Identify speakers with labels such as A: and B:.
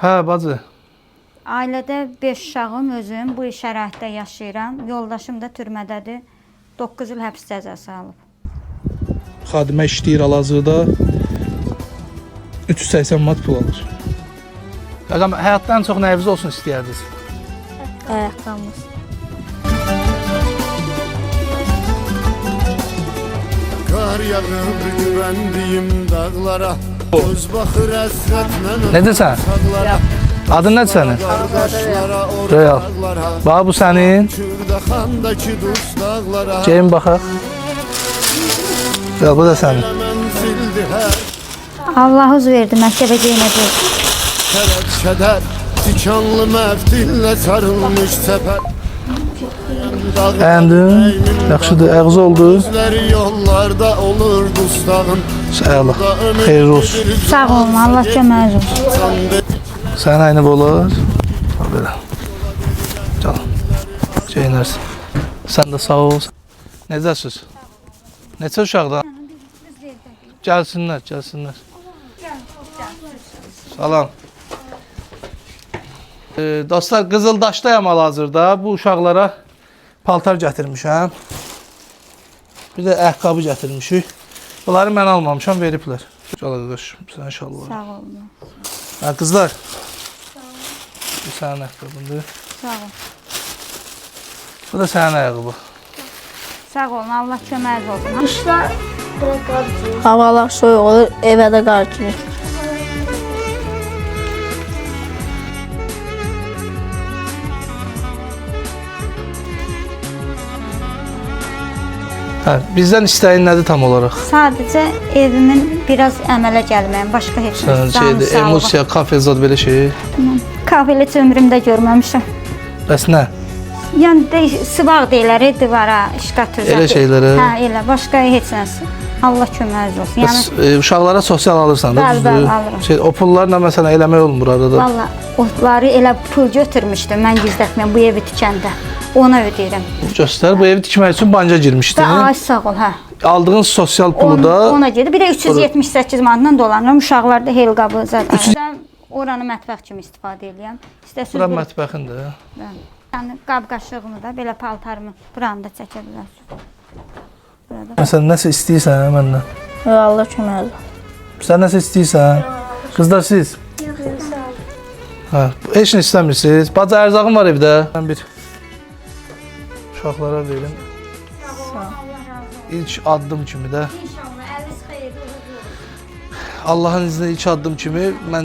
A: Hə, bacı.
B: Ailədə 5 uşağım, özüm bu şəraitdə yaşayıram. Yoldaşım da türmədədir. 9 il həbs cəzası alıb.
A: Xadimə işləyir hal-hazırda. 380 manat pul alır. Ağam, həyatda ən çox nəyiniz olsun istəyərdiniz?
C: Ayaqqabımız.
D: Kar yağıb güvəndiyim dağlara, göz baxır əsrətlə
A: Nə desən?
D: sağlara,
A: Adın nədir sənin?
D: qardaşlara,
A: Royal.
D: oraqlara,
A: Bax, bu sənin.
D: Kürdəxandakı dustaqlara,
A: Geyin baxaq. Gəl, bu da sənin.
D: mənzildi hər
B: Allah uz verdi, məktəbə geynəcək.
D: tərəf kədər, tikanlı məftillə sarılmış səpər.
A: Bəyəndin? Yaxşıdır, əğz oldu.
D: Gözləri yollarda olur dustağın,
A: Sağ ol. Xeyir olsun.
B: Sağ olun, Allah köməyiniz olsun.
A: Sənin aynı olar. Belə. Canım. Geynərsin. Sən də sağ ol. Necəsiz? Neçə uşaqlar? Gəlsinlər, gəlsinlər. Salam. Dostlar, Qızıldaşdayam hal-hazırda. Bu uşaqlara paltar gətirmişəm. Bir də ayaqqabı gətirmişik. Bunları mən almamışam, veriblər. Gəl qardaşım, sən inşallah.
B: Sağ olun.
A: Ha, qızlar. Bu sənin ayaqqabındır.
B: Sağ olun.
A: Bu da sənin ayaqqabı.
B: Sağ olun, Allah köməyiniz olsun.
C: Qışlar havalar soyuq olur, evə də qar girir.
A: Hə, bizdən istəyin nədir tam olaraq?
B: Sadəcə evimin biraz əmələ gəlməyim, başqa heç nə.
A: Sən şeydə emosiya, kafe zad belə şey.
B: Kafeli heç ömrümdə görməmişəm.
A: Bəs nə?
B: Yəni də sıvaq deyirlər divara, ştatür.
A: Elə şeylərə.
B: Hə, elə, başqa heç nəsə. Allah köməyiniz olsun.
A: Bəs uşaqlara sosial alırsan da,
B: Bəli,
A: düzdür?
B: bəli, alıram.
A: Şey, o pullarla məsələn eləmək olmur arada.
B: Valla otları elə pul götürmüşdüm mən gizlətməyəm bu evi tikəndə. Ona ödəyirəm.
A: Göstər, bu evi tikmək üçün banca girmişdin.
B: Və ay sağ ol, hə.
A: Aldığın sosial pulu da
B: Ona gedir. Bir də 378 manatdan dolanıram. Uşaqlar da hel qabı zaten. Mən oranı mətbəx kimi istifadə edirəm. İstəsiz
A: bura mətbəxindir.
B: Yəni qab qaşığımı da belə paltarımı buranda çəkə bilərsiniz.
A: Məsələn, nəsə istəyirsən məndən?
C: Allah köməyiniz olsun.
A: Sən nəsə istəyirsən? Qızlar siz? Hə, heç nə istəmirsiniz. Bacı ərzağım var evdə. Mən bir uşaqlara verim. İlk addım kimi də.
B: İnşallah əliz xeyirli olur.
A: Allahın izni ilk addım kimi mən